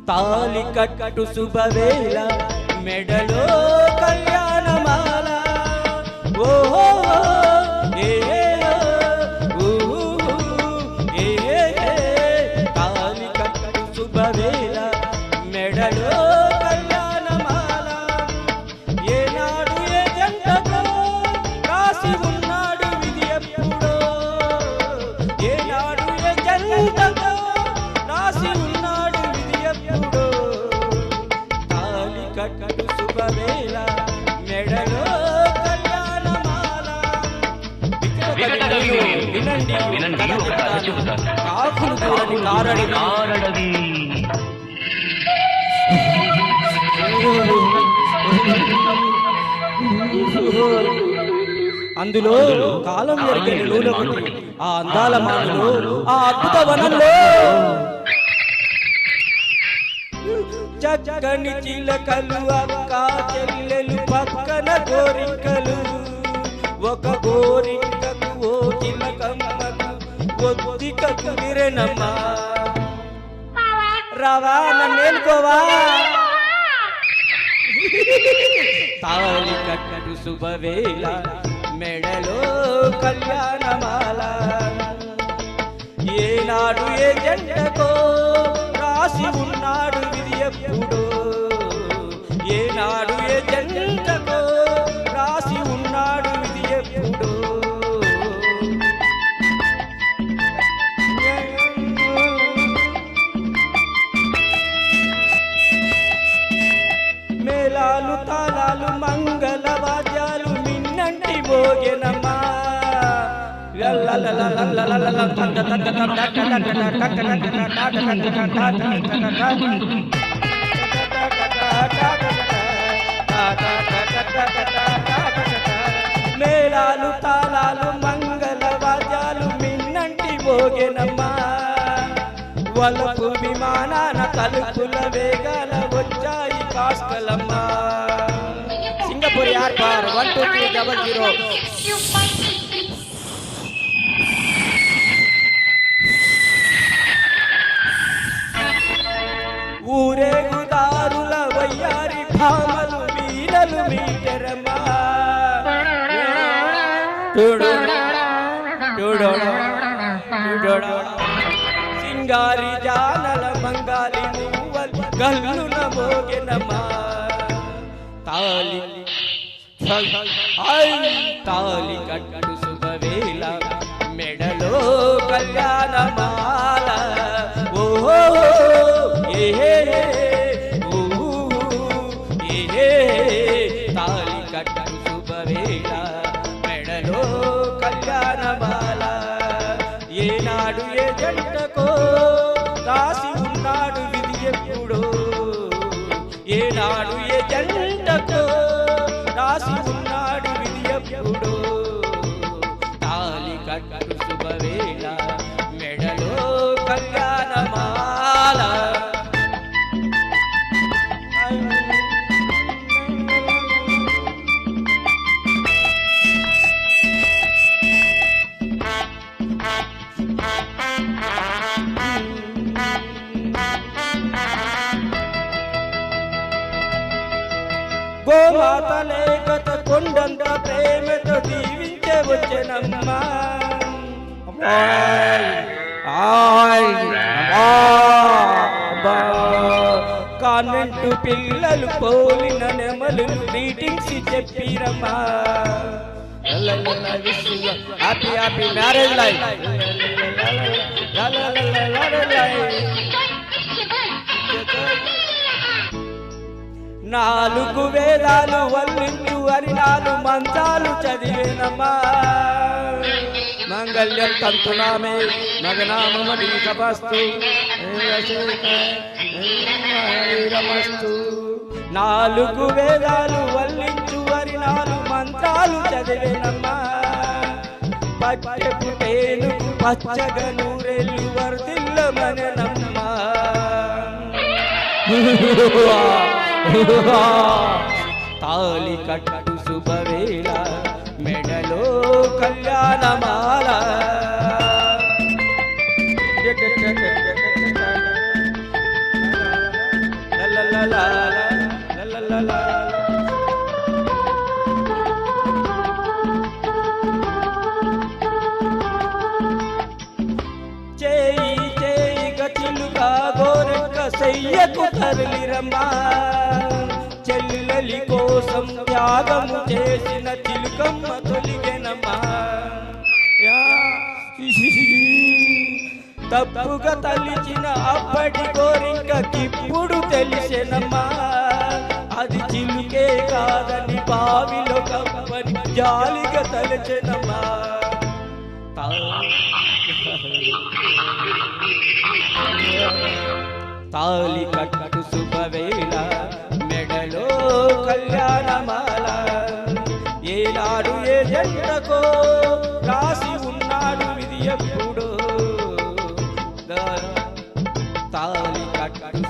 తాలి కట్టు శుభవేళ మెడలో కళ్యాణమాల ఓహో ఏ తాలి కట్టు శుభవేళ మెడలో కళ్యాణమాల ఏనాడు ఏ జంటతో రాసి ఉన్నాడు విధి ఎప్పుడో ఏనాడు ఏ జంటతో రాసి ఉన్నాడు విధి ఎప్పుడో తాలి కట్టు శుభవేళ మెడలో కళ్యాణమాల వినండి కాకులు చూడని కారడవి అందులో కాలం ఎరిగిన నూనె ఆ అందాల మాటలు ఆ అద్భుత వనంలో చక్కని చిలకలు అక్క చెల్లెలు పక్కన గోరింకలు ఒక గోరింకకు ఓ చిలకమ్మకు ఒత్తిక కుదిరెనమ్మా రావా నన్నేనుకోవా తాళి కట్టు శుభవేళ మెడలో కళ్యాణమాల ఏనాడు ఏ జంటకో రాసి ఉన్నాడు విధి ఎప్పుడో ఏనాడు ఏ జంటకో రాసి ఉన్నాడు విధి ఎప్పుడో మేళాలు తాళాలు మంగళ వాద్యాలు మిన్నంటి భోజనమా మేళాలు తాళాలు మంగళ వాద్యాలు మిన్నంటి భోజనమా వలపు విమానాన తలుపుల వేగాల వచ్చాయి కాస్కలమ్మా సింగపూర్ ఎయిర్పోర్ట్ 12300 ఊరేగుదారుల వయ్యారి భామలు వీరలు మీటరమ్మా సింగారి జానల మంగాలి నువ్వలు గల్లున మోగెనమ్మా తాలి తాలి కట్టు శుభవేళ మెడలో కళ్యాణమాల ఓహో తాలి కట్టు శుభవేళ మెడలో కళ్యాణమాల ఏనాడు ఏ జంటకో రాసి ఉన్నాడు విధి ఎప్పుడో ఏనాడు ఏ జంటకో రాసి ఉన్నాడు విధి ఎప్పుడో తాలి కట్టు శుభవేళ మెడలో కళ్యాణమాల గోమాత లేకత కొండంత ప్రేమతో దీవించే వచ్చెనమ్మా కాన్వెంటు పిల్లలు పోలిన నెమలు గ్రీటింగ్స్ చెప్పిరమ్మా హ్యాపీ హ్యాపీ మ్యారేజ్ లైఫ్ నాలుగు వేదాలు వల్లించు అని 4 మంత్రాలు చదివేనమ్మా మంగళ్యం తంతునామే మగనామమీ సపస్తు రమస్తు 4 వేదాలు వల్లించు అని 4 మంత్రాలు చదివేనమ్మా పట్టెపు పేను పచ్చగా నూరెళ్ళు వర్ధిల్లమనమ్మా తాళి కట్టు శుభవేళ మెడలో కళ్యాణమాల చేయి చేయిగ చిలుక గోరెక్క సయ్యకు తరలిరమ్మా చెల్లెలి కోసం త్యాగము చేసిన చిలుకమ్మ తొలిగెనమ్మా తప్పుగా తలిచిన అప్పటి కోరికకిప్పుడు తెలిసెనమ్మా అది చిలుకే కాదని బావిలో కప్పని జాలిగా తలచెనమ్మా తాళి కట్టు శుభవేళ మెడలో కళ్యాణమాల ఏనాడు ఏ జంటకో రాసి ఉన్నాడు విధి ఎప్పుడు తాళి కట్టు